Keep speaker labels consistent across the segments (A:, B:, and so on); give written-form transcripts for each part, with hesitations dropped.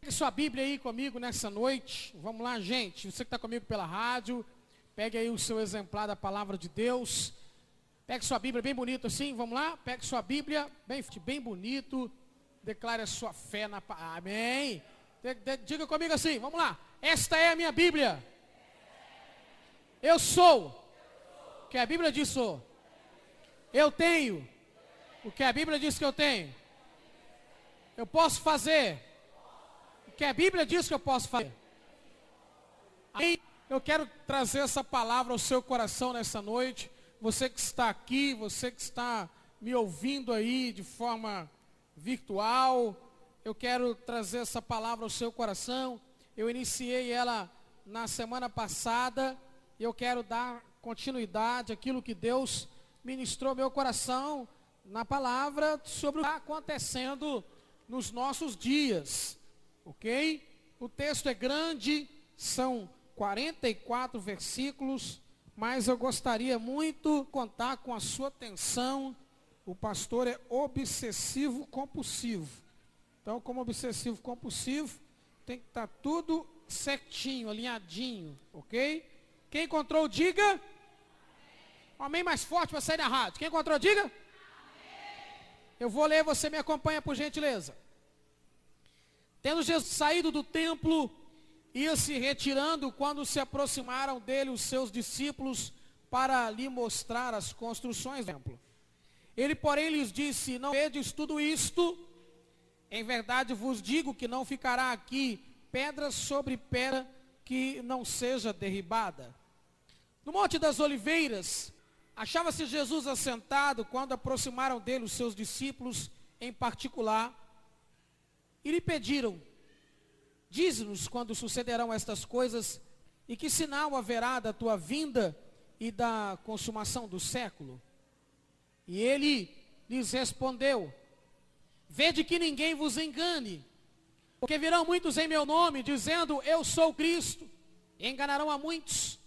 A: Pegue sua Bíblia aí comigo nessa noite. Vamos lá, gente. Você que está comigo pela rádio, pegue aí o seu exemplar da Palavra de Deus. Pegue sua Bíblia bem bonito assim, vamos lá. Pegue sua Bíblia bem bonito. Declare a sua fé na palavra. Amém. Diga comigo assim, vamos lá. Esta é a minha Bíblia. Eu sou o que a Bíblia diz sou. Eu tenho o que a Bíblia diz que eu tenho. Eu posso fazer o que a Bíblia diz que eu posso fazer. Amém? Eu quero trazer essa palavra ao seu coração nessa noite. Você que está aqui, você que está me ouvindo aí de forma virtual, eu quero trazer essa palavra ao seu coração. Eu iniciei ela na semana passada e eu quero dar continuidade àquilo que Deus ministrou ao meu coração na palavra sobre o que está acontecendo nos nossos dias, ok? O texto é grande, são 44 versículos, mas eu gostaria muito de contar com a sua atenção. O pastor é obsessivo compulsivo. Então, como obsessivo compulsivo, tem que estar tudo certinho, alinhadinho, ok? Quem encontrou, diga. Amém mais forte para sair na rádio. Quem encontrou, diga. Amém. Eu vou ler, você me acompanha por gentileza. Tendo Jesus saído do templo, ia se retirando quando se aproximaram dele os seus discípulos para lhe mostrar as construções do templo. Ele, porém, lhes disse: não vedes tudo isto? Em verdade vos digo que não ficará aqui pedra sobre pedra que não seja derribada. No Monte das Oliveiras, achava-se Jesus assentado quando aproximaram dele os seus discípulos em particular e lhe pediram: dize-nos quando sucederão estas coisas e que sinal haverá da tua vinda e da consumação do século? E ele lhes respondeu: vede que ninguém vos engane, porque virão muitos em meu nome, dizendo eu sou Cristo, e enganarão a muitos.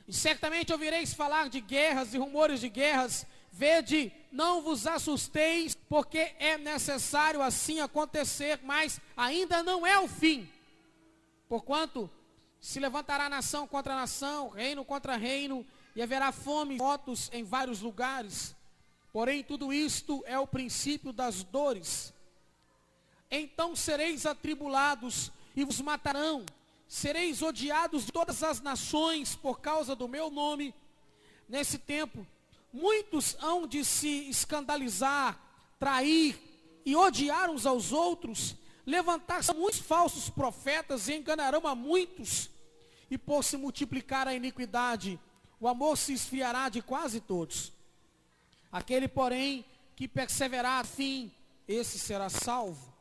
A: E certamente ouvireis falar de guerras e rumores de guerras. Vede, não vos assusteis, porque é necessário assim acontecer, mas ainda não é o fim. Porquanto se levantará nação contra nação, reino contra reino, e haverá fome e mortos em vários lugares. Porém, tudo isto é o princípio das dores. Então sereis atribulados e vos matarão. Sereis odiados de todas as nações por causa do meu nome. Nesse tempo, muitos hão de se escandalizar, trair e odiar uns aos outros. Levantar-se muitos falsos profetas e enganarão a muitos. E por se multiplicar a iniquidade, o amor se esfriará de quase todos. Aquele, porém, que perseverar a fim, esse será salvo.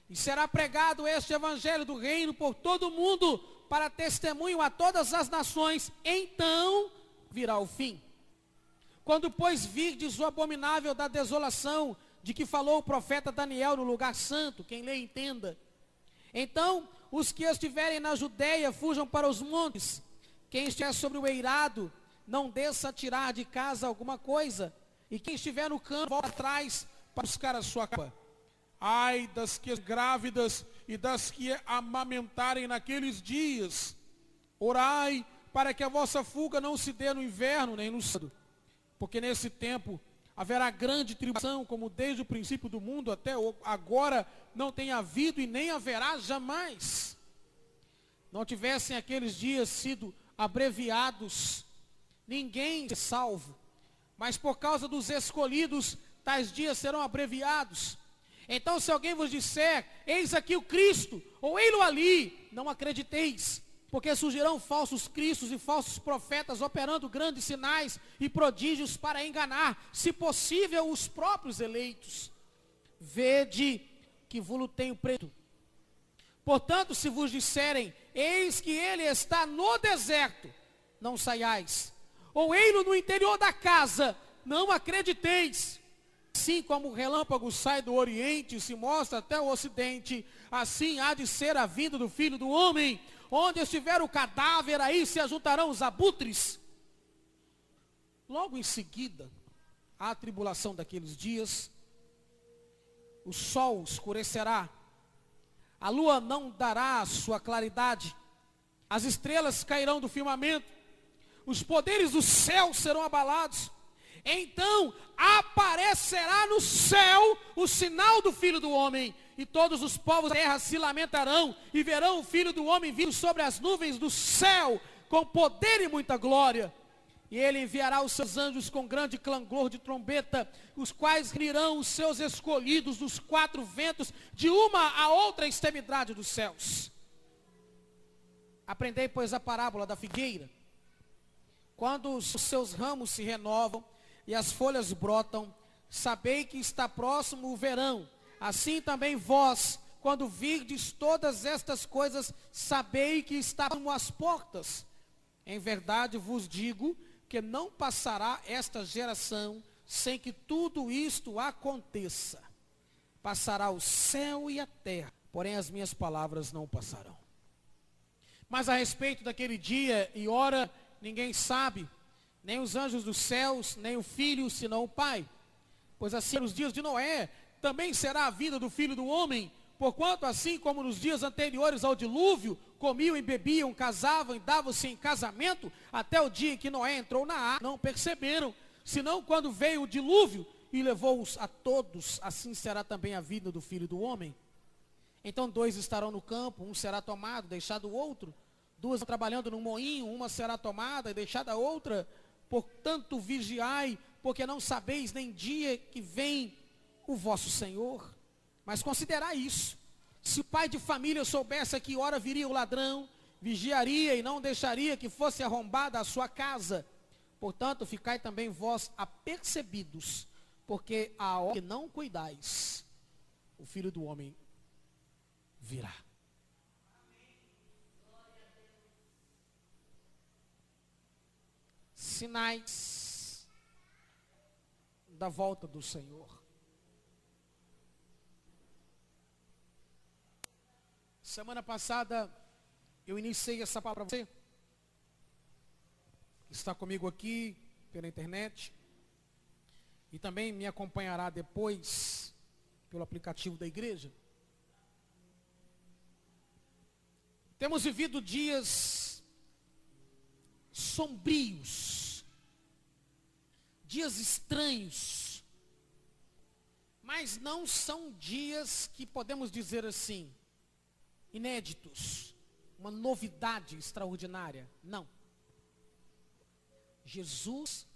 A: E será pregado este evangelho do reino por todo o mundo, para testemunho a todas as nações. Então virá o fim. Quando, pois, virdes o abominável da desolação, de que falou o profeta Daniel no lugar santo, quem lê entenda. Então os que estiverem na Judeia fujam para os montes. Quem estiver sobre o eirado, não desça a tirar de casa alguma coisa. E quem estiver no campo, volta atrás para buscar a sua capa. Ai das que grávidas e das que amamentarem naqueles dias. Orai para que a vossa fuga não se dê no inverno nem no sábado. Porque nesse tempo haverá grande tribulação, como desde o princípio do mundo até agora não tem havido e nem haverá jamais. Não tivessem aqueles dias sido abreviados, ninguém é salvo. Mas por causa dos escolhidos, tais dias serão abreviados. Então se alguém vos disser, eis aqui o Cristo, ou ei-lo ali, não acrediteis, porque surgirão falsos cristos e falsos profetas, operando grandes sinais e prodígios para enganar, se possível, os próprios eleitos. Vede que vos tenho preto. Portanto, se vos disserem, eis que ele está no deserto, não saiais. Ou ei-lo no interior da casa, não acrediteis. Assim como o relâmpago sai do oriente e se mostra até o ocidente, assim há de ser a vinda do Filho do Homem. Onde estiver o cadáver, aí se ajuntarão os abutres. Logo em seguida, a tribulação daqueles dias, o sol escurecerá, a lua não dará sua claridade, as estrelas cairão do firmamento, os poderes do céu serão abalados. Então aparecerá no céu o sinal do Filho do Homem, e todos os povos da terra se lamentarão, e verão o Filho do Homem vindo sobre as nuvens do céu, com poder e muita glória. E ele enviará os seus anjos com grande clangor de trombeta, os quais reunirão os seus escolhidos dos quatro ventos, de uma a outra extremidade dos céus. Aprendei, pois, a parábola da figueira. Quando os seus ramos se renovam e as folhas brotam, sabei que está próximo o verão. Assim também vós, quando virdes todas estas coisas, sabei que está próximo às portas. Em verdade vos digo que não passará esta geração sem que tudo isto aconteça. Passará o céu e a terra, porém as minhas palavras não passarão. Mas a respeito daquele dia e hora, ninguém sabe, nem os anjos dos céus, nem o Filho, senão o Pai. Pois assim, nos dias de Noé, também será a vinda do Filho do Homem. Porquanto assim como nos dias anteriores ao dilúvio, comiam e bebiam, casavam e davam-se em casamento, até o dia em que Noé entrou na arca, não perceberam, senão quando veio o dilúvio e levou-os a todos, assim será também a vida do Filho do Homem. Então 2 estarão no campo, um será tomado, deixado o outro. 2 trabalhando no moinho, uma será tomada e deixada a outra. Portanto vigiai, porque não sabeis nem dia que vem o vosso Senhor. Mas considerai isso: se o pai de família soubesse a que hora viria o ladrão, vigiaria e não deixaria que fosse arrombada a sua casa. Portanto, ficai também vós apercebidos, porque a hora que não cuidais, o Filho do Homem virá. Sinais da volta do Senhor. Semana passada eu iniciei essa palavra para você. Está comigo aqui pela internet e também me acompanhará depois pelo aplicativo da igreja. Temos vivido dias sombrios, dias estranhos, mas não são dias que podemos dizer assim, inéditos, uma novidade extraordinária. Não. Jesus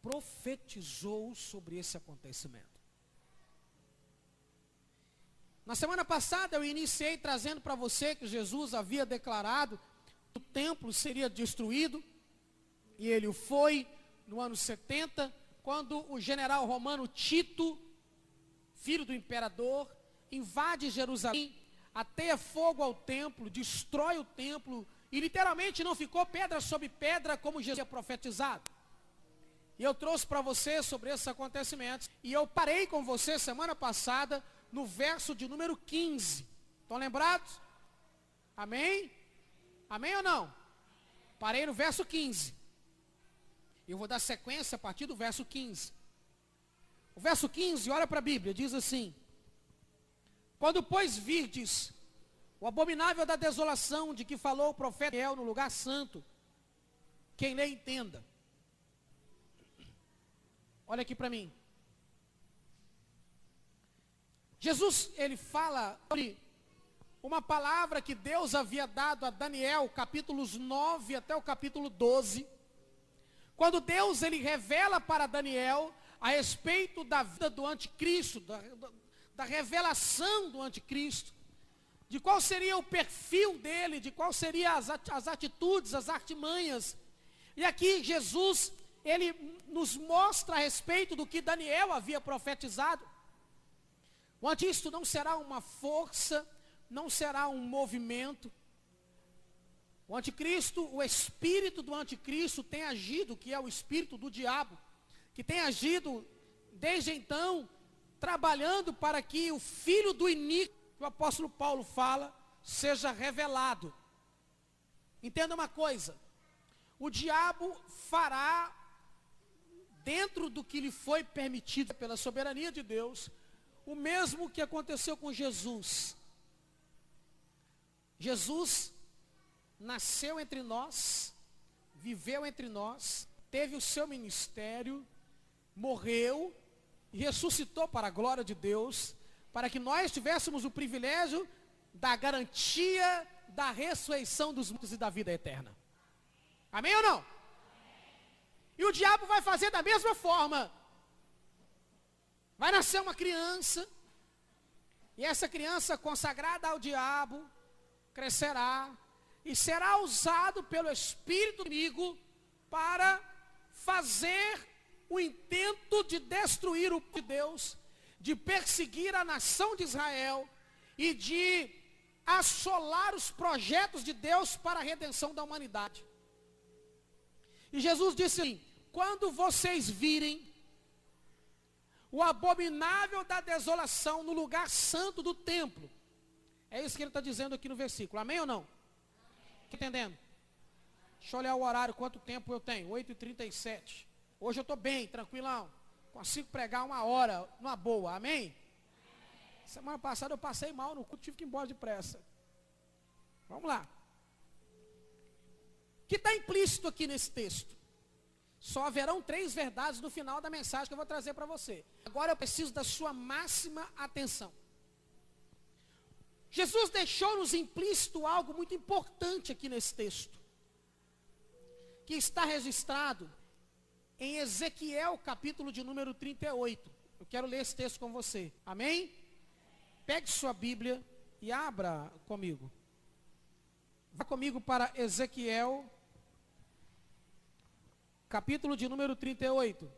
A: profetizou sobre esse acontecimento. Na semana passada eu iniciei trazendo para você que Jesus havia declarado que o templo seria destruído, e ele o foi no ano 70, quando o general romano Tito, filho do imperador, invade Jerusalém, ateia fogo ao templo, destrói o templo, e literalmente não ficou pedra sobre pedra como Jesus tinha profetizado. E eu trouxe para você sobre esses acontecimentos, e eu parei com você semana passada no verso de número 15. Estão lembrados? Amém? Amém ou não? Parei no verso 15. Eu vou dar sequência a partir do verso 15. O verso 15, olha para a Bíblia, diz assim: quando, pois, virdes o abominável da desolação de que falou o profeta Daniel no lugar santo, quem lê entenda. Olha aqui para mim. Jesus, ele fala sobre uma palavra que Deus havia dado a Daniel, capítulos 9 até o capítulo 12. Quando Deus, ele revela para Daniel a respeito da vida do anticristo, da revelação do anticristo, de qual seria o perfil dele, de qual seriam as atitudes, as artimanhas. E aqui Jesus, ele nos mostra a respeito do que Daniel havia profetizado. O anticristo não será uma força, não será um movimento. O anticristo, o espírito do anticristo tem agido, que é o espírito do diabo, que tem agido desde então, trabalhando para que o filho do iníquo, que o apóstolo Paulo fala, seja revelado. Entenda uma coisa: o diabo fará, dentro do que lhe foi permitido pela soberania de Deus, o mesmo que aconteceu com Jesus. Jesus nasceu entre nós, viveu entre nós, teve o seu ministério, morreu e ressuscitou para a glória de Deus, para que nós tivéssemos o privilégio da garantia da ressurreição dos mortos e da vida eterna. Amém ou não? E o diabo vai fazer da mesma forma. Vai nascer uma criança, e essa criança consagrada ao diabo crescerá e será usado pelo espírito inimigo para fazer o intento de destruir o povo de Deus, de perseguir a nação de Israel e de assolar os projetos de Deus para a redenção da humanidade. E Jesus disse assim: quando vocês virem o abominável da desolação no lugar santo do templo, é isso que ele está dizendo aqui no versículo, amém ou não? Está entendendo? Deixa eu olhar o horário, quanto tempo eu tenho, 8h37, hoje eu estou bem, tranquilão, consigo pregar 1 hora, numa boa, amém? Semana passada eu passei mal no culto, tive que ir embora depressa. Vamos lá. O que está implícito aqui nesse texto? Só haverão 3 verdades no final da mensagem que eu vou trazer para você. Agora eu preciso da sua máxima atenção. Jesus deixou-nos implícito algo muito importante aqui nesse texto, que está registrado em Ezequiel, capítulo de número 38. Eu quero ler esse texto com você. Amém? Pegue sua Bíblia e abra comigo. Vá comigo para Ezequiel, capítulo de número 38.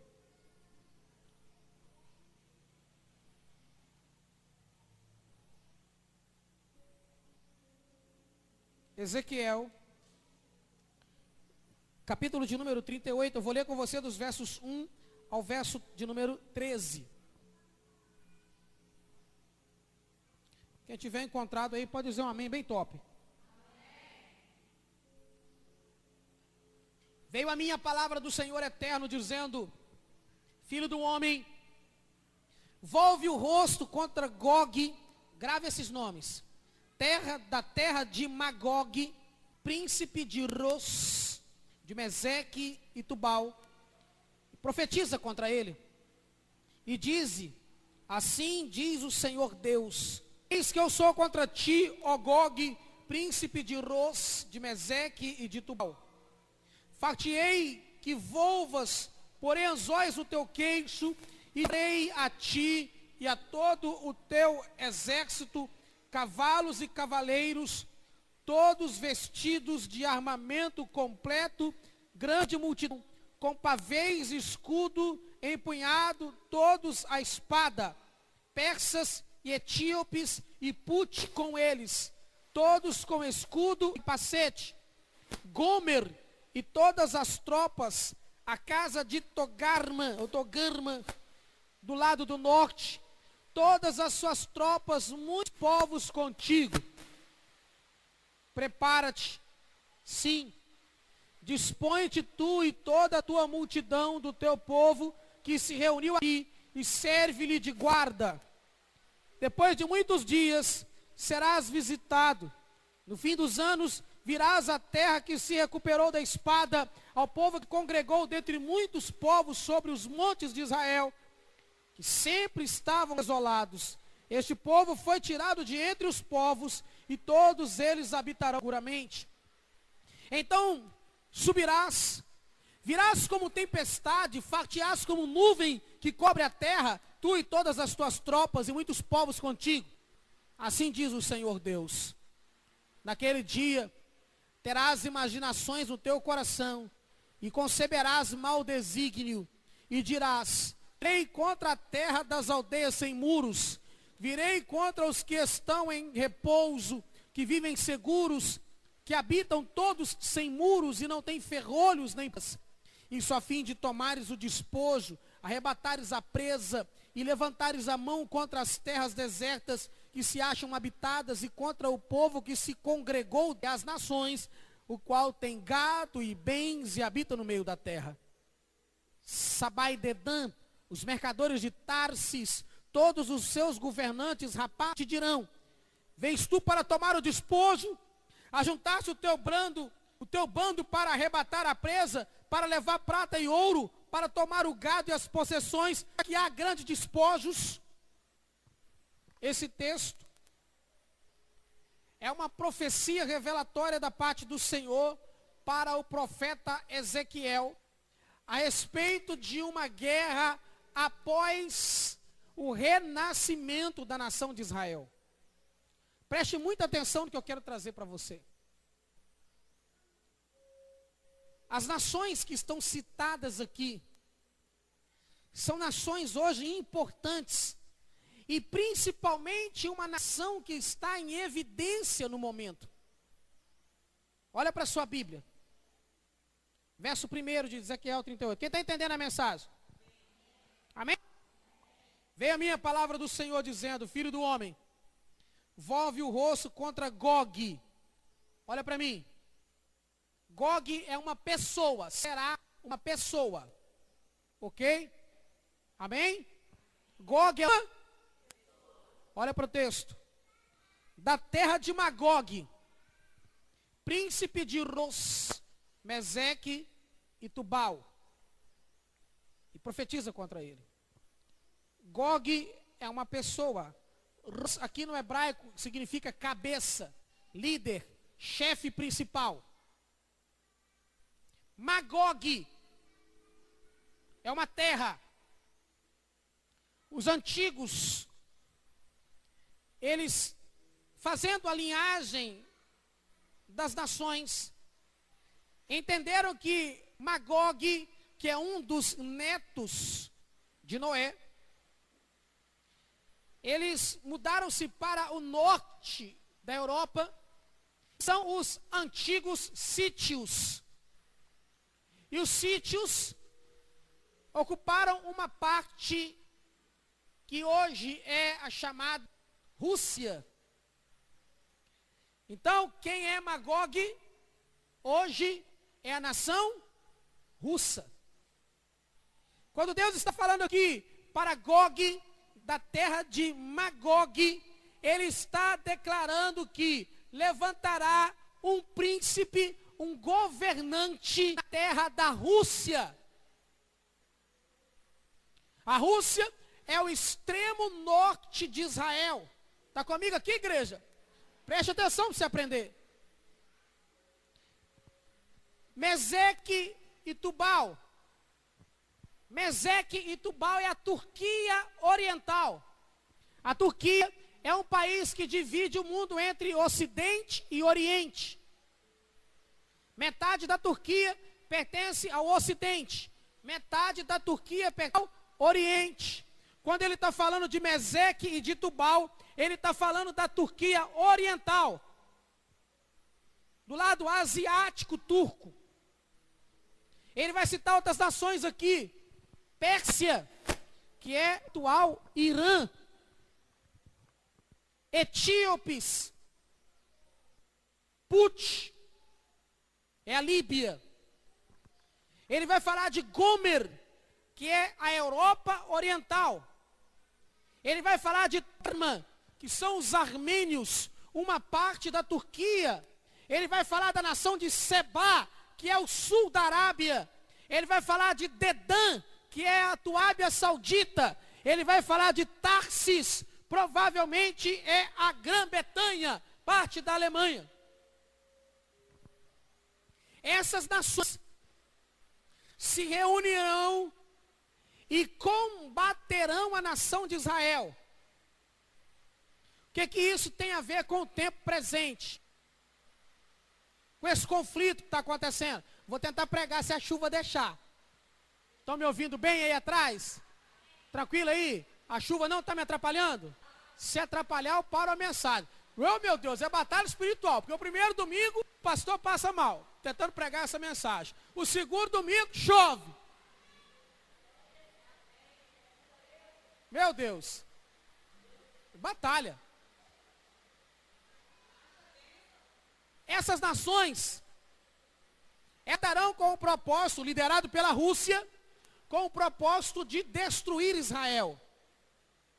A: Ezequiel, capítulo de número 38, eu vou ler com você dos versos 1 ao verso de número 13. Quem tiver encontrado aí pode dizer um amém bem top. Veio a minha palavra do Senhor eterno dizendo: filho do homem, volve o rosto contra Gog, grave esses nomes, da terra de Magog, príncipe de Ros, de Meseque e Tubal, profetiza contra ele, e dize: assim diz o Senhor Deus, eis que eu sou contra ti, ó Gog, príncipe de Ros, de Meseque e de Tubal. Far-te-ei que volvas, porém anzóis no teu queixo, e darei a ti e a todo o teu exército, cavalos e cavaleiros, todos vestidos de armamento completo, grande multidão, com pavês e escudo empunhado, todos a espada, persas e etíopes e Pute com eles, todos com escudo e pacete, Gomer e todas as tropas, a casa de Togarma, do lado do norte, todas as suas tropas, muitos povos contigo. Prepara-te, sim, dispõe-te tu e toda a tua multidão do teu povo que se reuniu aqui, e serve-lhe de guarda. Depois de muitos dias serás visitado. No fim dos anos virás à terra que se recuperou da espada, ao povo que congregou dentre muitos povos sobre os montes de Israel, que sempre estavam desolados. Este povo foi tirado de entre os povos, e todos eles habitarão seguramente. Então subirás, virás como tempestade, far-te-ás como nuvem que cobre a terra, tu e todas as tuas tropas e muitos povos contigo. Assim diz o Senhor Deus. Naquele dia terás imaginações no teu coração, e conceberás mau desígnio, e dirás: virei contra a terra das aldeias sem muros, virei contra os que estão em repouso, que vivem seguros, que habitam todos sem muros e não têm ferrolhos nem... Isso a fim de tomares o despojo, arrebatares a presa, e levantares a mão contra as terras desertas que se acham habitadas, e contra o povo que se congregou das nações, o qual tem gado e bens e habita no meio da terra. Sabai Dedã, os mercadores de Tarsis, todos os seus governantes rapazes te dirão: vens tu para tomar o despojo? Ajuntaste o teu bando para arrebatar a presa, para levar prata e ouro, para tomar o gado e as possessões, que há grandes despojos. Esse texto é uma profecia revelatória da parte do Senhor para o profeta Ezequiel, a respeito de uma guerra após o renascimento da nação de Israel. Preste muita atenção no que eu quero trazer para você. As nações que estão citadas aqui são nações hoje importantes, e principalmente uma nação que está em evidência no momento. Olha para a sua Bíblia. Verso 1 de Ezequiel 38. Quem está entendendo a mensagem? Amém? Veio a minha palavra do Senhor dizendo: filho do homem, volve o rosto contra Gog. Olha para mim. Gog é uma pessoa, será uma pessoa. Ok? Amém? Gog é uma... Olha para o texto. Da terra de Magog, príncipe de Ros, Meseque e Tubal. E profetiza contra ele. Gog é uma pessoa. Ros, aqui no hebraico, significa cabeça, líder, chefe principal. Magog é uma terra. Os antigos, eles, fazendo a linhagem das nações, entenderam que Magog, que é um dos netos de Noé, eles mudaram-se para o norte da Europa, são os antigos sítios. E os sítios ocuparam uma parte que hoje é a chamada Rússia. Então, quem é Magog hoje é a nação russa. Quando Deus está falando aqui para Gog, da terra de Magog, Ele está declarando que levantará um príncipe, um governante na terra da Rússia. A Rússia é o extremo norte de Israel. Está comigo aqui, igreja? Preste atenção para você aprender. Meseque e Tubal. Meseque e Tubal é a Turquia oriental. A Turquia é um país que divide o mundo entre Ocidente e Oriente. Metade da Turquia pertence ao Ocidente. Metade da Turquia pertence ao Oriente. Quando ele está falando de Meseque e de Tubal, ele está falando da Turquia oriental, do lado asiático turco. Ele vai citar outras nações aqui. Pérsia, que é atual Irã. Etíopes. Put, é a Líbia. Ele vai falar de Gomer, que é a Europa oriental. Ele vai falar de Tarma, que são os armênios, uma parte da Turquia. Ele vai falar da nação de Sebá, que é o sul da Arábia. Ele vai falar de Dedã, que é a Arábia Saudita. Ele vai falar de Tarsis, provavelmente é a Grã-Bretanha, parte da Alemanha. Essas nações se reunirão e combaterão a nação de Israel. O que isso tem a ver com o tempo presente? Com esse conflito que está acontecendo? Vou tentar pregar se a chuva deixar. Estão me ouvindo bem aí atrás? Tranquilo aí? A chuva não está me atrapalhando? Se atrapalhar, eu paro a mensagem. Oh, meu Deus, é batalha espiritual. Porque o primeiro domingo, o pastor passa mal, tentando pregar essa mensagem. O segundo domingo, chove. Meu Deus. Batalha. Essas nações estarão com o propósito, liderado pela Rússia, com o propósito de destruir Israel.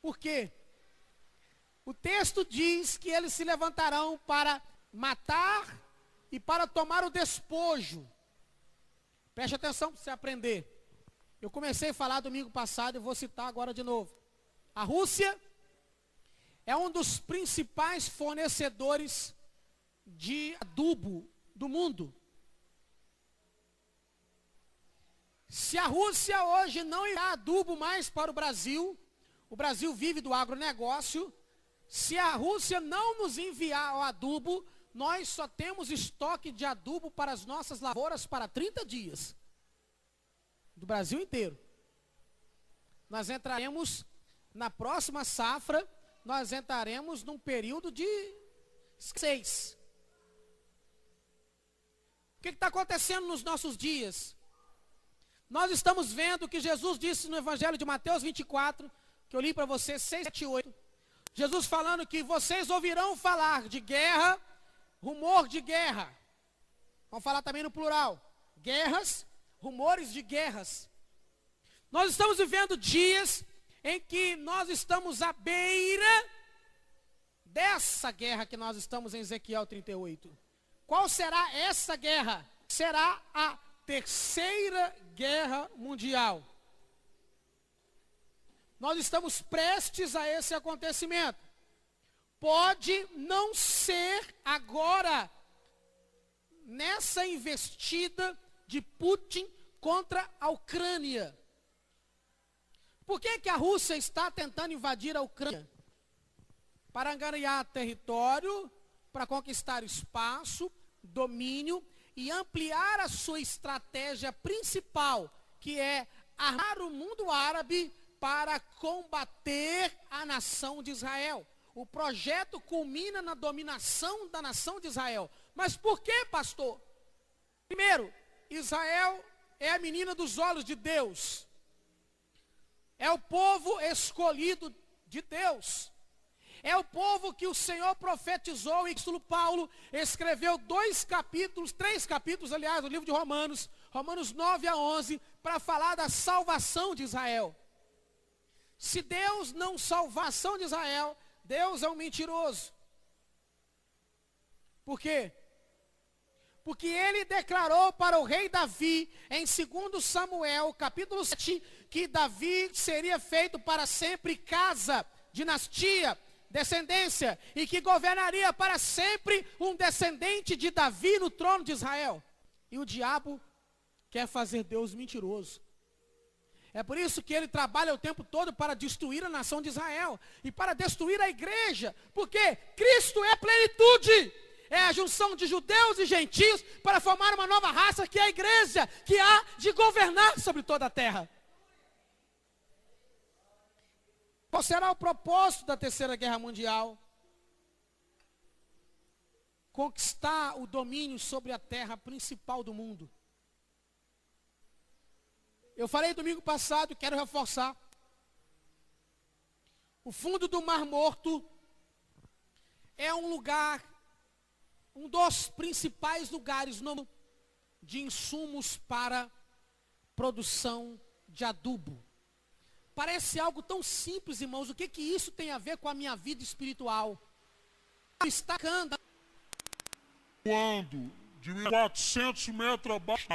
A: Por quê? O texto diz que eles se levantarão para matar e para tomar o despojo. Preste atenção para você aprender. Eu comecei a falar domingo passado e vou citar agora de novo. A Rússia é um dos principais fornecedores de adubo do mundo. Se a Rússia hoje não irá adubo mais para o Brasil vive do agronegócio. Se a Rússia não nos enviar o adubo, nós só temos estoque de adubo para as nossas lavouras para 30 dias. Do Brasil inteiro. Nós entraremos, na próxima safra, nós entraremos num período de 6. O que está acontecendo nos nossos dias? Nós estamos vendo que Jesus disse no Evangelho de Mateus 24, que eu li para vocês, 6, 7 e 8. Jesus falando que vocês ouvirão falar de guerra, rumor de guerra. Vamos falar também no plural. Guerras, rumores de guerras. Nós estamos vivendo dias em que nós estamos à beira dessa guerra que nós estamos em Ezequiel 38. Qual será essa guerra? Será a Terceira Guerra Mundial. Nós estamos prestes a esse acontecimento. Pode não ser agora, nessa investida de Putin contra a Ucrânia. Por que a Rússia está tentando invadir a Ucrânia? Para ganhar território, para conquistar espaço, domínio e ampliar a sua estratégia principal, que é armar o mundo árabe para combater a nação de Israel. O projeto culmina na dominação da nação de Israel. Mas por que, pastor? Primeiro, Israel é a menina dos olhos de Deus. É o povo escolhido de Deus. É o povo que o Senhor profetizou, e Paulo escreveu 3 capítulos, aliás, no livro de Romanos 9 a 11, para falar da salvação de Israel. Se Deus não salvar a nação de Israel, Deus é um mentiroso. Por quê? Porque ele declarou para o rei Davi, em 2 Samuel, capítulo 7, que Davi seria feito para sempre casa, dinastia, descendência, e que governaria para sempre um descendente de Davi no trono de Israel. E o diabo quer fazer Deus mentiroso. É por isso que ele trabalha o tempo todo para destruir a nação de Israel e para destruir a igreja, porque Cristo é a plenitude, é a junção de judeus e gentios para formar uma nova raça, que é a igreja, que há de governar sobre toda a terra. Qual será o propósito da Terceira Guerra Mundial? Conquistar o domínio sobre a terra principal do mundo. Eu falei domingo passado e quero reforçar. O fundo do Mar Morto é um lugar, um dos principais lugares no mundo de insumos para produção de adubo. Parece algo tão simples, irmãos. O que isso tem a ver com a minha vida espiritual? Destacando.
B: Quando de 1.400 metros abaixo.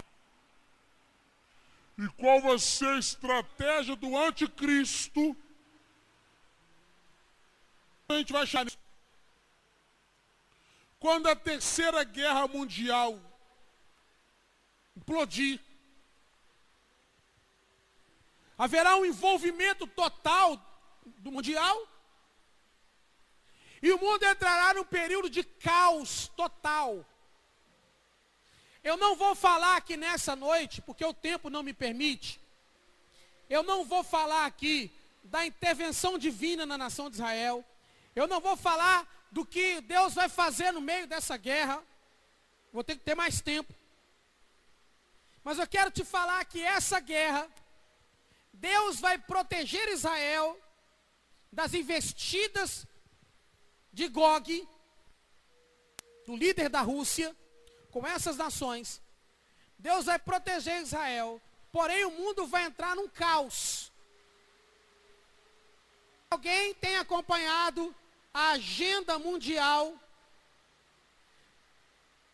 B: E qual vai ser a estratégia do anticristo? A gente vai chamar. Quando a Terceira Guerra Mundial implodir, haverá um envolvimento total do mundial, e o mundo entrará num período de caos total. Eu não vou falar aqui nessa noite, porque o tempo não me permite. Eu não vou falar aqui da intervenção divina na nação de Israel. Eu não vou falar do que Deus vai fazer no meio dessa guerra. Vou ter que ter mais tempo. Mas eu quero te falar que essa guerra, Deus vai proteger Israel das investidas de Gog, do líder da Rússia, com essas nações. Deus vai proteger Israel, porém o mundo vai entrar num caos. Alguém tem acompanhado a agenda mundial?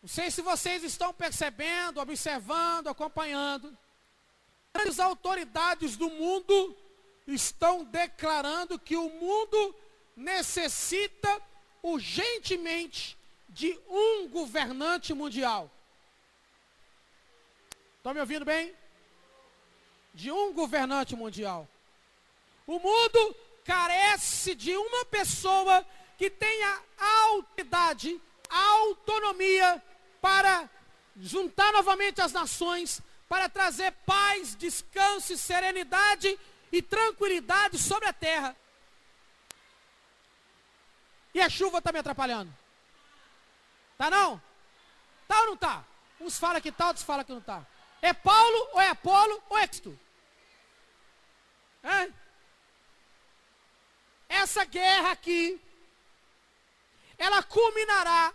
B: Não sei se vocês estão percebendo, observando, acompanhando. As autoridades do mundo estão declarando que o mundo necessita urgentemente de um governante mundial. Estão me ouvindo bem? De um governante mundial. O mundo carece de uma pessoa que tenha autoridade, autonomia para juntar novamente as nações, para trazer paz, descanso, serenidade e tranquilidade sobre a terra. E a chuva está me atrapalhando? Tá não? Tá ou não tá? Uns falam que tá, outros falam que não tá. É Paulo, ou é Apolo, ou é Cristo? É? Essa guerra aqui, ela culminará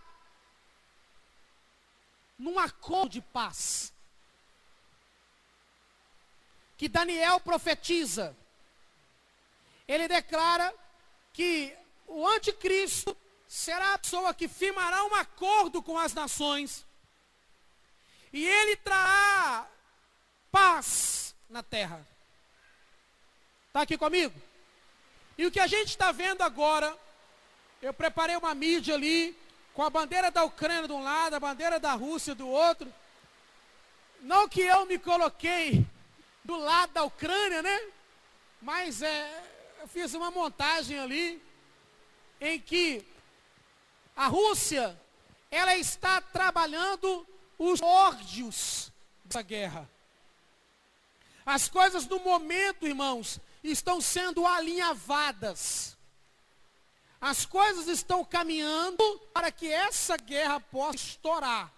B: num acordo de paz. Que Daniel profetiza. Ele declara que o anticristo será a pessoa que firmará um acordo com as nações. E ele trará paz na terra. Está aqui comigo? E o que a gente está vendo agora, eu preparei uma mídia ali, com a bandeira da Ucrânia de um lado, a bandeira da Rússia do outro. Não que eu me coloquei do lado da Ucrânia, né? Mas eu fiz uma montagem ali, em que a Rússia, ela está trabalhando os ódios dessa guerra. As coisas no momento, irmãos, estão sendo alinhavadas. As coisas estão caminhando para que essa guerra possa estourar.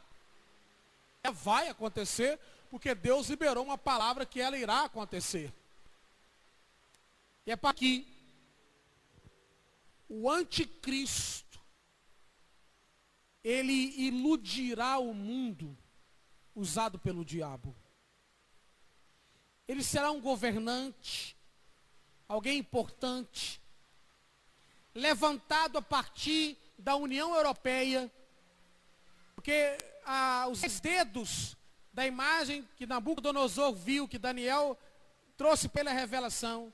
B: Vai acontecer, porque Deus liberou uma palavra que ela irá acontecer. E é para que o anticristo, ele iludirá o mundo usado pelo diabo. Ele será um governante, alguém importante, levantado a partir da União Europeia, porque os dedos da imagem que Nabucodonosor viu, que Daniel trouxe pela revelação,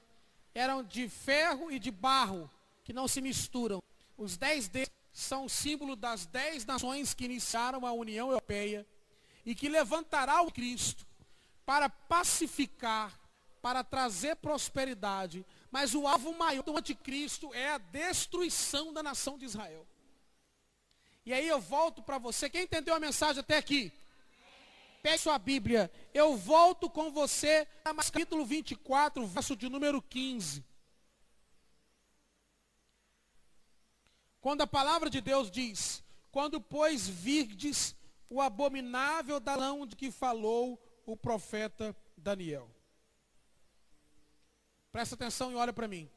B: eram de ferro e de barro, que não se misturam. Os 10 dedos são o símbolo das 10 nações que iniciaram a União Europeia, e que levantará o Cristo para pacificar, para trazer prosperidade. Mas o alvo maior do anticristo é a destruição da nação de Israel. E aí eu volto para você. Quem entendeu a mensagem até aqui? Pegue sua Bíblia. Eu volto com você a capítulo 24, verso de número 15. Quando a palavra de Deus diz: quando, pois, virdes o abominável dalão de que falou o profeta Daniel. Presta atenção e olha para mim.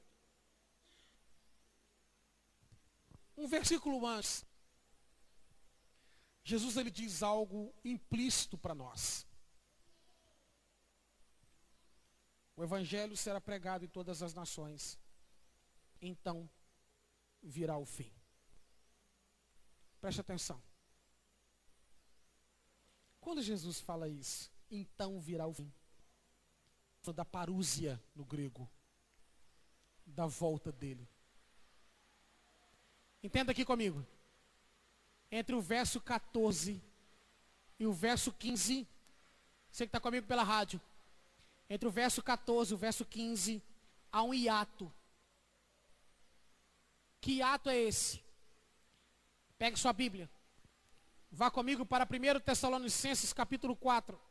B: Um versículo antes, Jesus ele diz algo implícito para nós. O evangelho será pregado em todas as nações. Então virá o fim. Preste atenção. Quando Jesus fala isso, então virá o fim. Da parúzia no grego, da volta dele. Entenda aqui comigo. Entre o verso 14 e o verso 15, você que está comigo pela rádio, entre o verso 14 e o verso 15, há um hiato. Que hiato é esse? Pegue sua Bíblia. Vá comigo para 1 Tessalonicenses capítulo 4.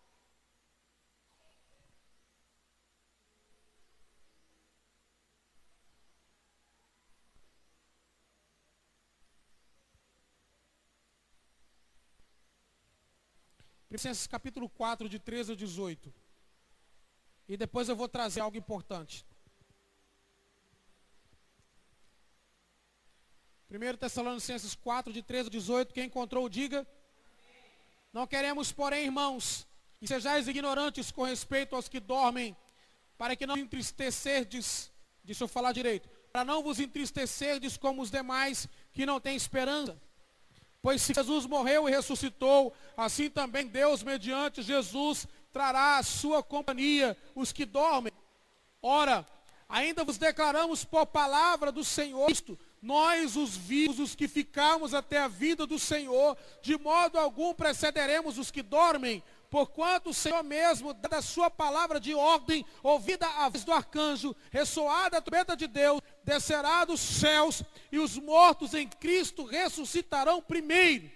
B: Colossenses capítulo 4, de 13 a 18. E depois eu vou trazer algo importante. 1 Tessalonicenses 4, de 13 a 18. Quem encontrou, diga. Não queremos, porém, irmãos, que sejais ignorantes com respeito aos que dormem, para que não entristecerdes, deixa eu falar direito, para não vos entristecerdes como os demais que não têm esperança. Pois se Jesus morreu e ressuscitou, assim também Deus, mediante Jesus, trará a sua companhia os que dormem. Ora, ainda vos declaramos por palavra do Senhor Cristo, nós os vivos, os que ficamos até a vinda do Senhor, de modo algum precederemos os que dormem, porquanto o Senhor mesmo, dada a sua palavra de ordem, ouvida a voz do arcanjo, ressoada a trombeta de Deus, descerá dos céus, e os mortos em Cristo ressuscitarão primeiro.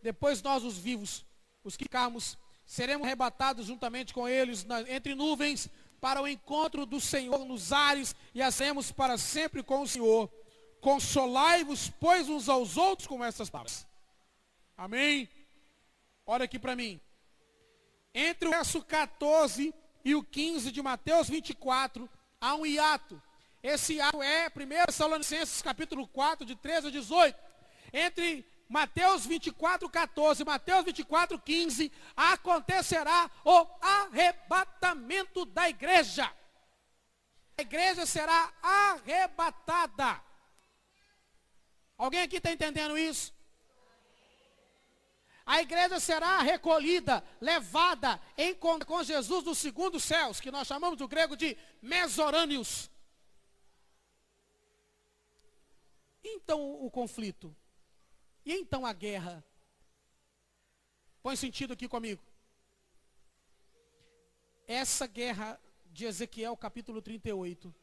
B: Depois nós, os vivos, os que ficarmos, seremos arrebatados juntamente com eles entre nuvens, para o encontro do Senhor nos ares, e haremos para sempre com o Senhor. Consolai-vos, pois, uns aos outros com essas palavras. Amém? Olha aqui para mim. Entre o verso 14 e o 15 de Mateus 24, há um hiato. Esse hiato é 1 Tessalonicenses capítulo 4, de 13 a 18. Entre Mateus 24, 14 e Mateus 24, 15, acontecerá o arrebatamento da igreja. A igreja será arrebatada. Alguém aqui está entendendo isso? A igreja será recolhida, levada em encontro com Jesus nos segundos céus, que nós chamamos do grego de mesorâneos. Então o conflito. E então a guerra? Põe sentido aqui comigo. Essa guerra de Ezequiel capítulo 38.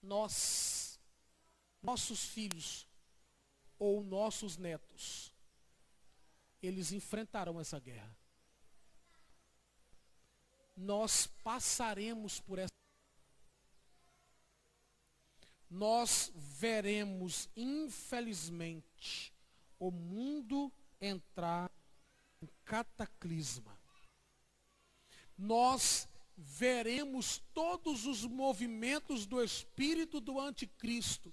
B: Nossos filhos ou nossos netos, eles enfrentarão essa guerra. Nós passaremos por essa. Nós veremos, infelizmente, o mundo entrar em cataclisma. Nós veremos todos os movimentos do espírito do anticristo.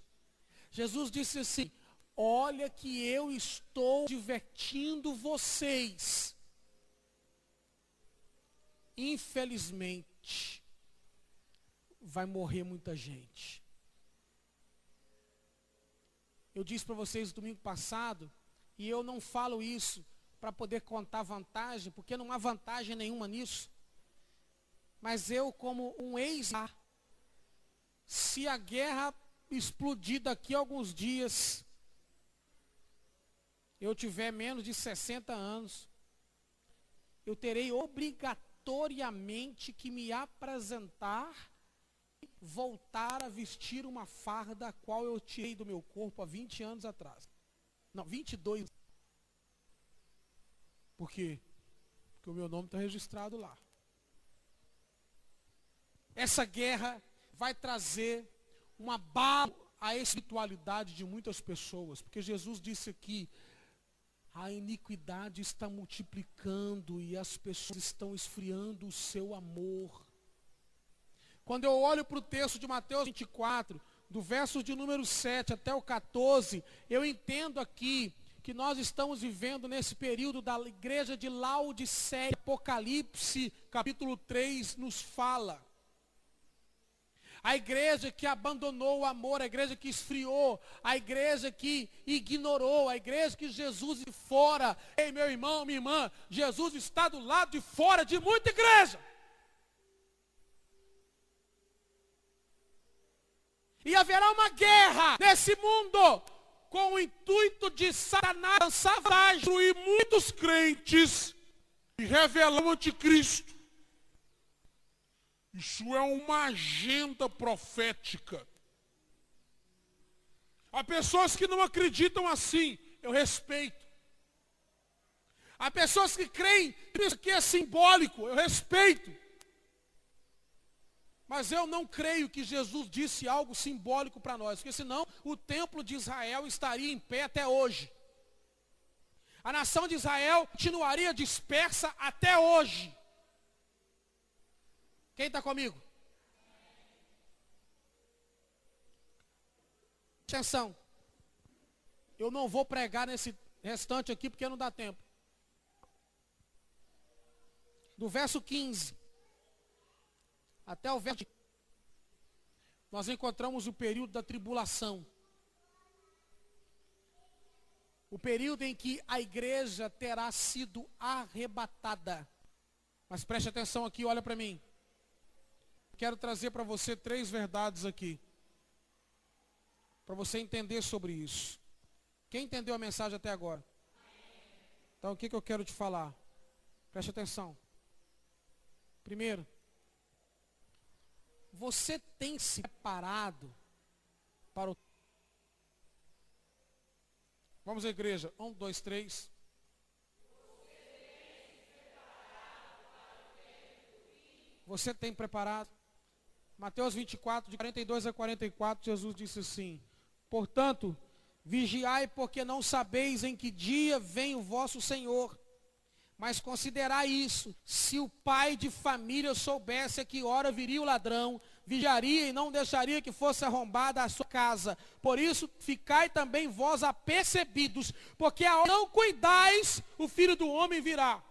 B: Jesus disse assim: olha que eu estou divertindo vocês. Infelizmente, vai morrer muita gente. Eu disse para vocês no domingo passado, e eu não falo isso para poder contar vantagem, porque não há vantagem nenhuma nisso. Mas eu, como um ex-mar, se a guerra explodir daqui a alguns dias, eu tiver menos de 60 anos, eu terei obrigatoriamente que me apresentar, voltar a vestir uma farda a qual eu tirei do meu corpo há 20 anos atrás. Não, 22. Por quê? Porque o meu nome está registrado lá. Essa guerra vai trazer um abalo à espiritualidade de muitas pessoas, porque Jesus disse aqui: a iniquidade está multiplicando e as pessoas estão esfriando o seu amor. Quando eu olho para o texto de Mateus 24, do verso de número 7 até o 14, eu entendo aqui que nós estamos vivendo nesse período da igreja de Laodiceia. Apocalipse capítulo 3 nos fala. A igreja que abandonou o amor, a igreja que esfriou, a igreja que ignorou, a igreja que Jesus de fora. Ei, meu irmão, minha irmã, Jesus está do lado de fora de muita igreja. E haverá uma guerra nesse mundo, com o intuito de Satanás lançar vantagem, destruir muitos crentes e revelar o anticristo. Isso é uma agenda profética. Há pessoas que não acreditam assim, eu respeito. Há pessoas que creem que isso aqui é simbólico, eu respeito. Mas eu não creio que Jesus disse algo simbólico para nós, porque senão o templo de Israel estaria em pé até hoje. A nação de Israel continuaria dispersa até hoje. Quem está comigo? Atenção. Eu não vou pregar nesse restante aqui porque não dá tempo. Do verso 15 até o verso 20, nós encontramos o período da tribulação.
A: o período em que a igreja terá sido arrebatada. Mas preste atenção aqui, olha para mim. Quero trazer para você 3 verdades aqui, para você entender sobre isso. Quem entendeu a mensagem até agora? Então, o que eu quero te falar? Preste atenção. Primeiro, você tem se preparado para o... Vamos à igreja. 1, 2, 3. Você tem preparado? Mateus 24, de 42 a 44, Jesus disse assim: portanto, vigiai, porque não sabeis em que dia vem o vosso Senhor. Mas considerai isso: se o pai de família soubesse a que hora viria o ladrão, vigiaria e não deixaria que fosse arrombada a sua casa. Por isso, ficai também vós apercebidos, porque a hora não cuidais, o Filho do Homem virá.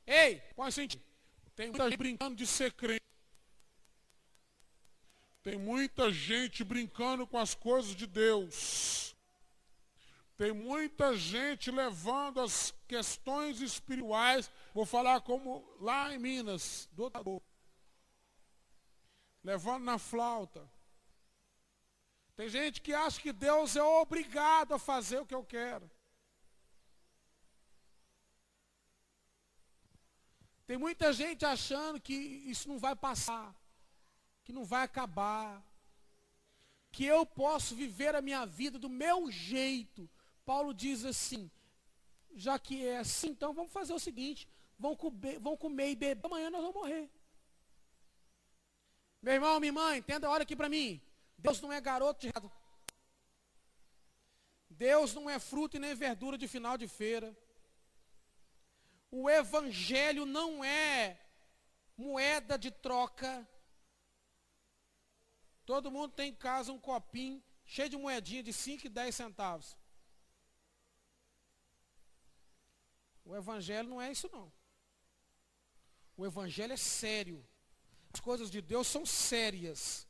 A: Ei, põe sentido.
B: Tem muita gente brincando de ser crente. Tem muita gente brincando com as coisas de Deus. Tem muita gente levando as questões espirituais, vou falar como lá em Minas, do outro lado, levando na flauta. Tem gente que acha que Deus é obrigado a fazer o que eu quero. Tem muita gente achando que isso não vai passar, que não vai acabar, que eu posso viver a minha vida do meu jeito. Paulo diz assim: já que é assim, então vamos fazer o seguinte, vão comer e beber, amanhã nós vamos morrer. Meu irmão, minha irmã, entenda, olha aqui para mim. Deus não é garoto de... Deus não é fruto e nem verdura de final de feira. O evangelho não é moeda de troca. Todo mundo tem em casa um copinho cheio de moedinha de 5 e 10 centavos. O evangelho não é isso não. O evangelho é sério. As coisas de Deus são sérias.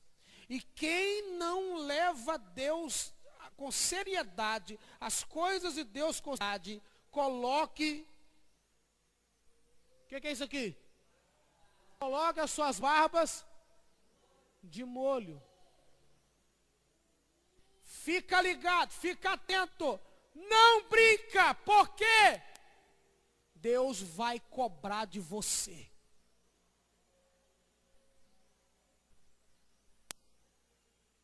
B: E quem não leva Deus com seriedade, as coisas de Deus com seriedade, coloque... O que é isso aqui? Coloque as suas barbas de molho. Fica ligado, fica atento. Não brinca, por quê? Deus vai cobrar de você.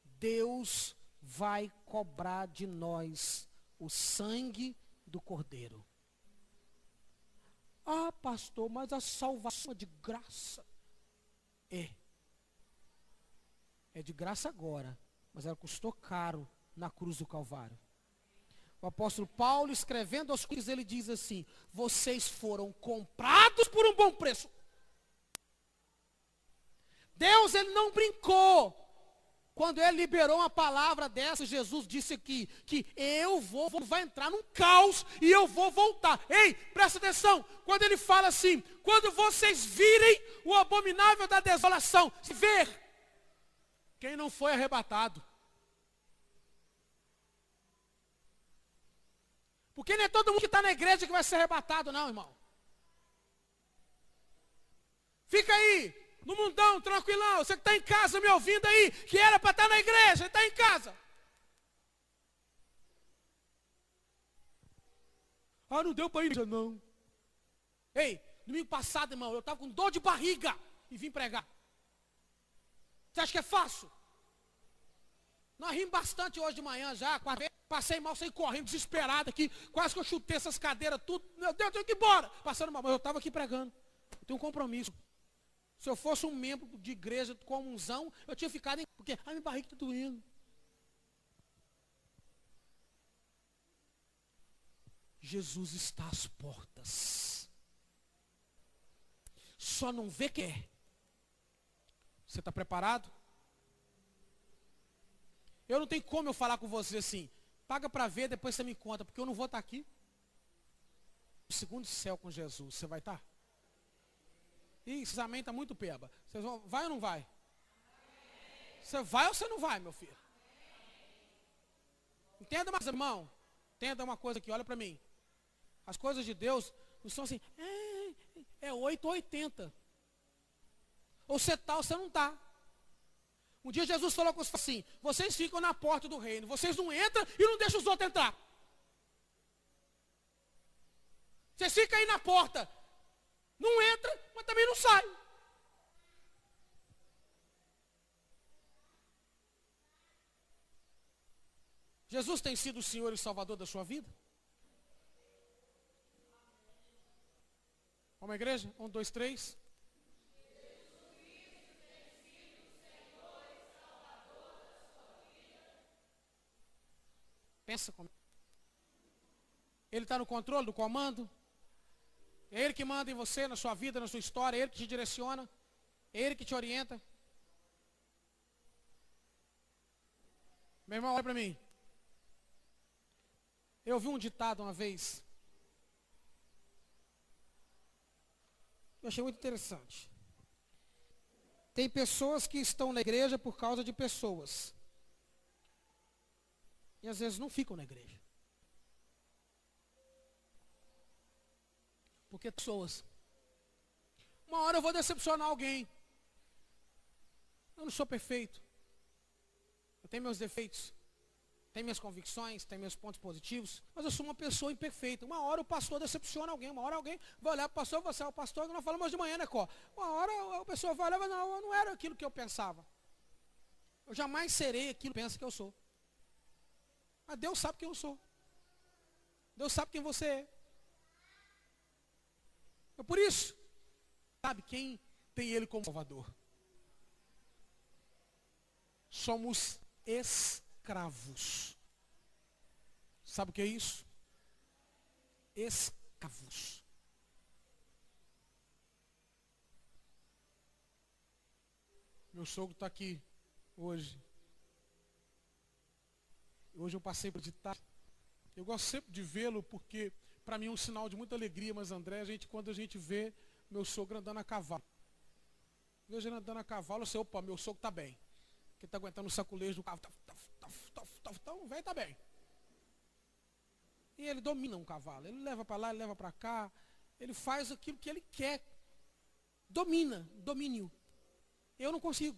B: Deus vai cobrar de nós o sangue do Cordeiro. Ah, pastor, mas a salvação é de graça. É de graça agora, mas ela custou caro na cruz do Calvário. O apóstolo Paulo, escrevendo aos Coríntios, ele diz assim: vocês foram comprados por um bom preço. Deus, ele não brincou. Quando ele liberou uma palavra dessa, Jesus disse aqui, que vai entrar num caos e eu vou voltar. Ei, presta atenção, quando ele fala assim: quando vocês virem o abominável da desolação, se ver, quem não foi arrebatado. Porque não é todo mundo que está na igreja que vai ser arrebatado, não, irmão. Fica aí, no mundão, tranquilão. Você que está em casa me ouvindo aí, que era para estar na igreja, está em casa. Ah, não deu para ir, não. Ei, domingo passado, irmão, eu estava com dor de barriga e vim pregar. Você acha que é fácil? Nós rimos bastante hoje de manhã já, passei mal, saí correndo, desesperado aqui, quase que eu chutei essas cadeiras, tudo, meu Deus, eu tenho que ir embora. Passando mal, mas eu estava aqui pregando, eu tenho um compromisso. Se eu fosse um membro de igreja com unção, eu tinha ficado em... Porque, minha barriga está doendo. Jesus está às portas. Só não vê que é. Você está preparado? Eu não tenho como eu falar com você assim, paga para ver, depois você me conta, porque eu não vou estar aqui. No segundo céu com Jesus, você vai estar? Ih, esse amém está muito peba. Vocês vão, vai ou não vai? Você vai ou você não vai, meu filho? Entenda mais, irmão. Entenda uma coisa aqui, olha para mim. As coisas de Deus não são assim, é 8 ou 80. Ou você está ou você não está. Um dia Jesus falou com os assim, vocês ficam na porta do reino, vocês não entram e não deixam os outros entrar. Vocês ficam aí na porta, não entra, mas também não sai. Jesus tem sido o Senhor e Salvador da sua vida? Vamos à igreja? 1, 2, 3. Pensa comigo. Ele está no controle do comando. É Ele que manda em você, na sua vida, na sua história. É Ele que te direciona. É Ele que te orienta. Meu irmão, olha para mim. Eu ouvi um ditado uma vez. Eu achei muito interessante. Tem pessoas que estão na igreja por causa de pessoas. E às vezes não ficam na igreja. Porque pessoas. Uma hora eu vou decepcionar alguém. Eu não sou perfeito. Eu tenho meus defeitos. Tenho minhas convicções, tenho meus pontos positivos, mas eu sou uma pessoa imperfeita. Uma hora o pastor decepciona alguém, uma hora alguém vai olhar para o pastor e vai ser o pastor que nós falamos hoje de manhã, né, Có? Uma hora a pessoa vai olhar e vai dizer, não era aquilo que eu pensava. Eu jamais serei aquilo que pensa que eu sou. Mas Deus sabe quem eu sou. Deus sabe quem você é. É por isso, sabe quem tem Ele como Salvador? Somos escravos. Sabe o que é isso? Escravos. Meu sogro está aqui hoje. Hoje eu passei por ditado. Eu gosto sempre de vê-lo porque para mim é um sinal de muita alegria, mas André, quando a gente vê meu sogro andando a cavalo. Vejo ele andando a cavalo, eu sei, opa, meu sogro está bem. Porque está aguentando o saculejo do cavalo. Então o velho está bem. E ele domina um cavalo. Ele leva para lá, ele leva para cá. Ele faz aquilo que ele quer. Domínio. Eu não consigo.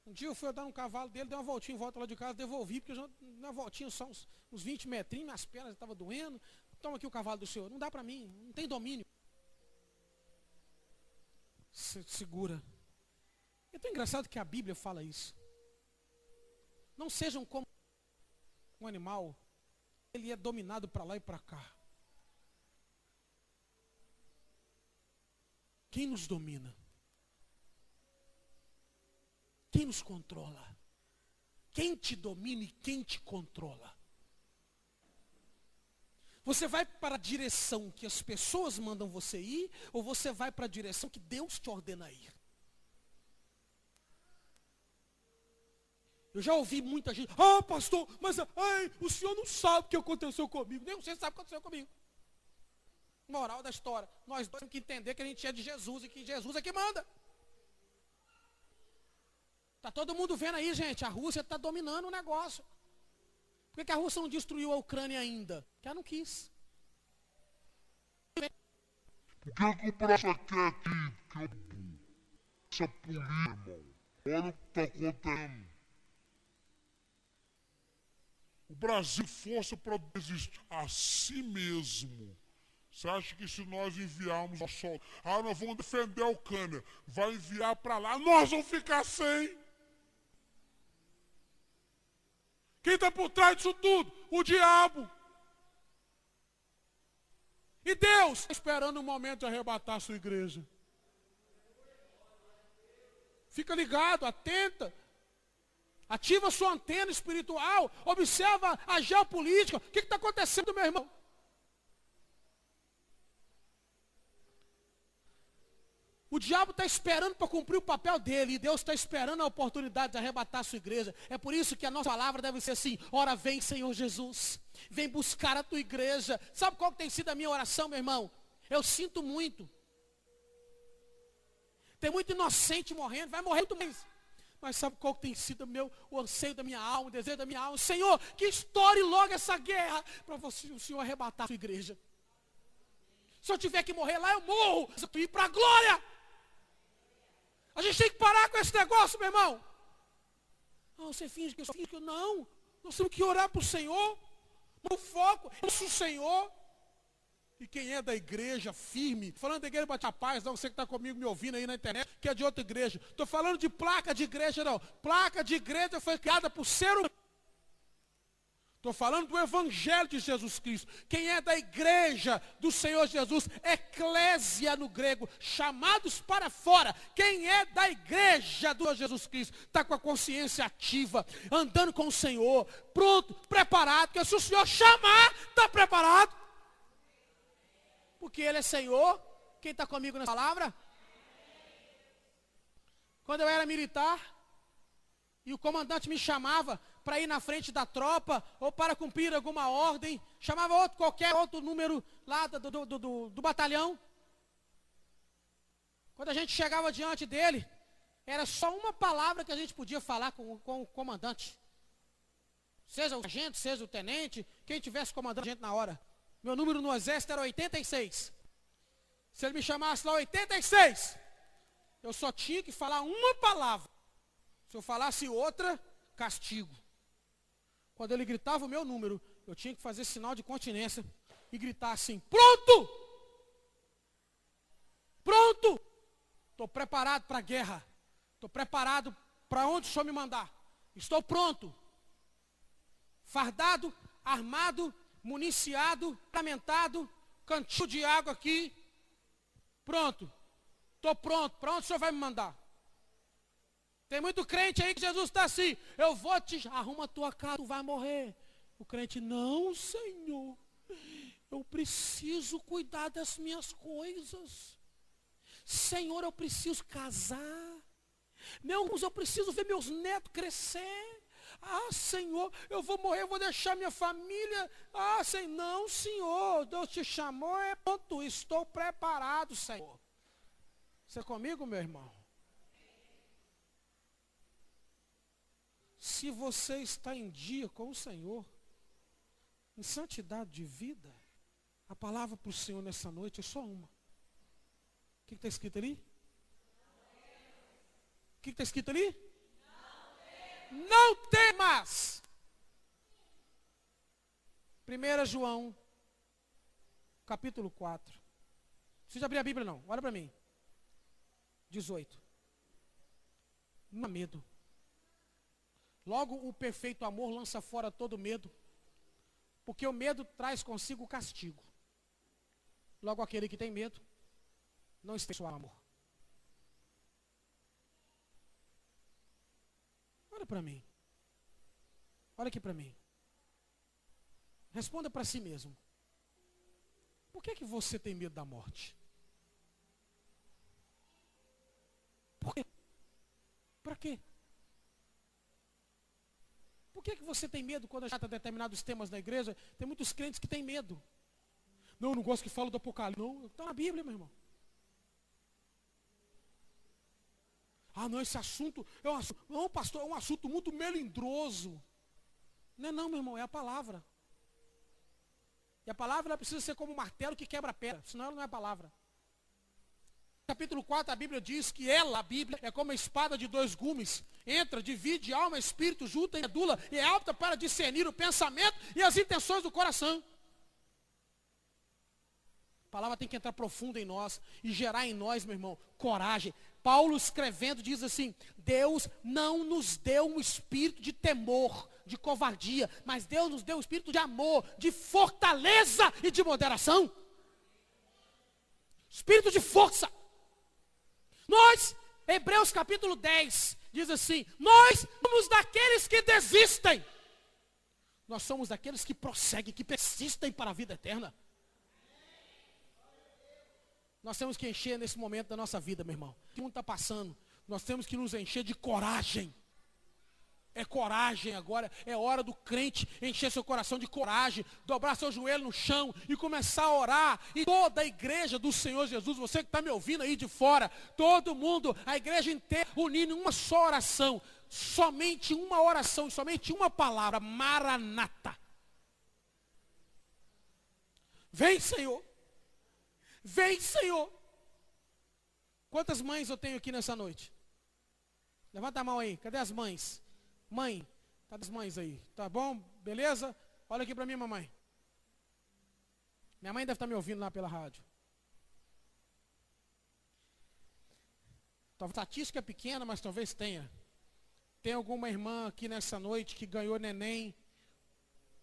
B: Um dia eu fui andar no cavalo dele, dei uma voltinha em volta lá de casa, devolvi, porque eu na voltinha só uns 20 metrinhos, minhas pernas estavam doendo. Toma aqui o cavalo do senhor. Não dá para mim, não tem domínio. Segura. É tão engraçado que a Bíblia fala isso. Não sejam como um animal, ele é dominado para lá e para cá. Quem nos domina? Quem nos controla? Quem te domina e quem te controla? Você vai para a direção que as pessoas mandam você ir, ou você vai para a direção que Deus te ordena ir? Eu já ouvi muita gente, pastor, mas o senhor não sabe o que aconteceu comigo. Nem você sabe o que aconteceu comigo. Moral da história, nós dois temos que entender que a gente é de Jesus e que Jesus é que manda. Está todo mundo vendo aí, gente, a Rússia está dominando o negócio. Por que a Rússia não destruiu a Ucrânia ainda? Porque ela não quis.
C: Por que o Brasil quer aqui? Essa polícia, irmão. Olha o que está acontecendo. O Brasil força para desistir a si mesmo. Você acha que se nós enviarmos a sol, nós vamos defender a Ucrânia, vai enviar para lá, nós vamos ficar sem? Quem está por trás disso tudo? O diabo. E Deus está esperando o momento de arrebatar a sua igreja. Fica ligado, atenta. Ativa a sua antena espiritual. Observa a geopolítica. O que está acontecendo, meu irmão? O diabo está esperando para cumprir o papel dele. E Deus está esperando a oportunidade de arrebatar a sua igreja. É por isso que a nossa palavra deve ser assim. Ora vem, Senhor Jesus. Vem buscar a tua igreja. Sabe qual tem sido a minha oração, meu irmão? Eu sinto muito. Tem muito inocente morrendo. Vai morrer muito mais. Mas sabe qual tem sido o anseio da minha alma, o desejo da minha alma? Senhor, que estoure logo essa guerra, para o Senhor arrebatar a sua igreja. Se eu tiver que morrer lá, eu morro. Se eu ir para a glória. A gente tem que parar com esse negócio, meu irmão. Não, você finge que eu finge que eu não. Nós temos que orar para o Senhor. O foco é o Senhor. E quem é da igreja firme, falando da igreja Bate a Paz, não, você que está comigo me ouvindo aí na internet, que é de outra igreja. Estou falando de placa de igreja, não. Placa de igreja foi criada por ser humano. Estou falando do Evangelho de Jesus Cristo. Quem é da igreja do Senhor Jesus, eclésia no grego, chamados para fora. Quem é da igreja do Senhor Jesus Cristo, está com a consciência ativa, andando com o Senhor, pronto, preparado, porque se o Senhor chamar, está preparado. Porque Ele é Senhor. Quem está comigo nessa palavra? Quando eu era militar, e o comandante me chamava para ir na frente da tropa, ou para cumprir alguma ordem, chamava qualquer outro número lá do batalhão. Quando a gente chegava diante dele, era só uma palavra que a gente podia falar com o comandante. Seja o agente, seja o tenente, quem tivesse comandando a gente na hora. Meu número no exército era 86. Se ele me chamasse lá 86, eu só tinha que falar uma palavra. Se eu falasse outra, castigo. Quando ele gritava o meu número, eu tinha que fazer sinal de continência e gritar assim: pronto! Pronto! Estou preparado para a guerra. Estou preparado para onde o Senhor me mandar. Estou pronto. Fardado, armado, municiado, lamentado, cantil de água aqui. Pronto. Estou pronto. Para onde o Senhor vai me mandar? Tem muito crente aí que Jesus está assim: eu vou te arruma a tua casa, tu vai morrer. O crente: não, Senhor, eu preciso cuidar das minhas coisas. Senhor, eu preciso casar. Eu preciso ver meus netos crescer. Ah, Senhor, eu vou morrer, eu vou deixar minha família. Ah, Senhor, não, Senhor, Deus te chamou, é pronto, estou preparado, Senhor. Você é comigo, meu irmão? Se você está em dia com o Senhor, em santidade de vida, a palavra para o Senhor nessa noite é só uma. O que está escrito ali? O que está escrito ali? Não temas. 1 João, capítulo 4. Não precisa abrir a Bíblia não, olha para mim. 18. Não há medo. Logo o perfeito amor lança fora todo medo, porque o medo traz consigo o castigo. Logo aquele que tem medo, não está o amor. Olha para mim. Olha aqui para mim. Responda para si mesmo. Por que você tem medo da morte? Por quê? Para quê? Por que você tem medo quando a gente trata determinados temas na igreja? Tem muitos crentes que têm medo. Não, eu não gosto que fala do Apocalipse. Não, está na Bíblia, meu irmão. Ah, não, esse assunto é um assunto, não, pastor, é um assunto muito melindroso. Não é não, meu irmão, é a palavra. E a palavra ela precisa ser como um martelo que quebra a pedra, senão ela não é palavra. Capítulo 4, a Bíblia diz que ela, a Bíblia, é como a espada de dois gumes. Entra, divide alma, espírito, junta e medula, e é apta para discernir o pensamento e as intenções do coração. A palavra tem que entrar profunda em nós e gerar em nós, meu irmão, coragem. Paulo escrevendo diz assim: Deus não nos deu um espírito de temor, de covardia, mas Deus nos deu um espírito de amor, de fortaleza e de moderação. Espírito de força. Nós, Hebreus capítulo 10, diz assim: nós somos daqueles que desistem. Nós somos daqueles que prosseguem, que persistem para a vida eterna. Nós temos que encher nesse momento da nossa vida, meu irmão. O mundo está passando. Nós temos que nos encher de coragem. É coragem agora, é hora do crente encher seu coração de coragem, dobrar seu joelho no chão e começar a orar. E toda a igreja do Senhor Jesus, você que está me ouvindo aí de fora, todo mundo, a igreja inteira, unindo em uma só oração, somente uma oração, somente uma palavra, Maranata. Vem, Senhor. Vem, Senhor. Quantas mães eu tenho aqui nessa noite? Levanta a mão aí, cadê as mães? Mãe, tá das mães aí, tá bom? Beleza? Olha aqui para mim, mamãe. Minha mãe deve estar me ouvindo lá pela rádio. Talvez a estatística é pequena, mas talvez tenha. Tem alguma irmã aqui nessa noite que ganhou neném,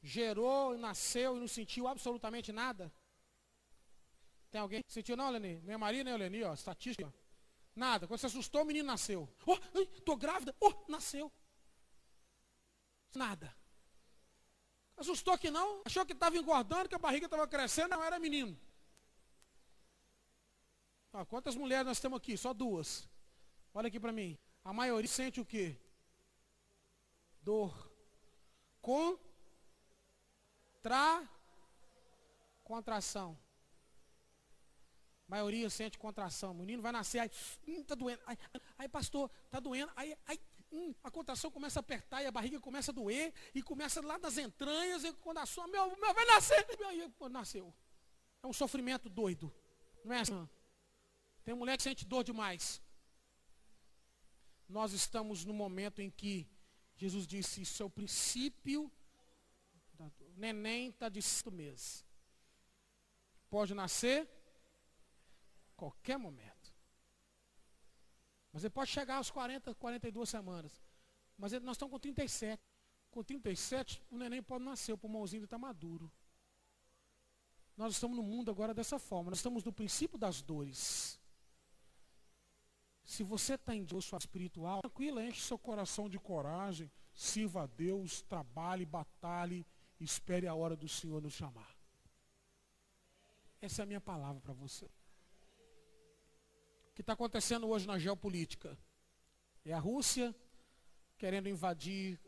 C: gerou, nasceu e não sentiu absolutamente nada? Tem alguém que sentiu? Não, Leni? Nem a Maria, nem a Leni, ó, estatística. Nada. Quando você assustou, o menino nasceu. Tô grávida. Nasceu. Nada. Assustou que não? Achou que estava engordando, que a barriga estava crescendo, não era menino. Quantas mulheres nós temos aqui? Só 2. Olha aqui para mim. A maioria sente o quê? Dor. Contração. A maioria sente contração. O menino vai nascer, aí, tá doendo. Aí, pastor, tá doendo. Aí, a contração começa a apertar e a barriga começa a doer. E começa lá das entranhas. E quando a sua, meu vai nascer. Aí, nasceu. É um sofrimento doido. Não é assim? Tem mulher que sente dor demais. Nós estamos no momento em que Jesus disse, isso é o princípio. O neném está de 5 meses. Pode nascer qualquer momento. Mas ele pode chegar aos 40, 42 semanas. Mas nós estamos com 37. Com 37, o neném pode nascer, o pulmãozinho está maduro. Nós estamos no mundo agora dessa forma. Nós estamos no princípio das dores. Se você está em Deus, sua espiritual, tranquila, enche seu coração de coragem, sirva a Deus, trabalhe, batalhe, espere a hora do Senhor nos chamar. Essa é a minha palavra para você. O que está acontecendo hoje na geopolítica? É a Rússia querendo invadir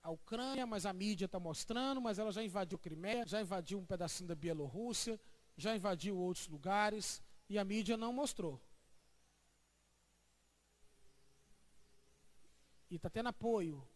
C: a Ucrânia, mas a mídia está mostrando, mas ela já invadiu Crimeia, já invadiu um pedacinho da Bielorrússia, já invadiu outros lugares, e a mídia não mostrou. E está tendo apoio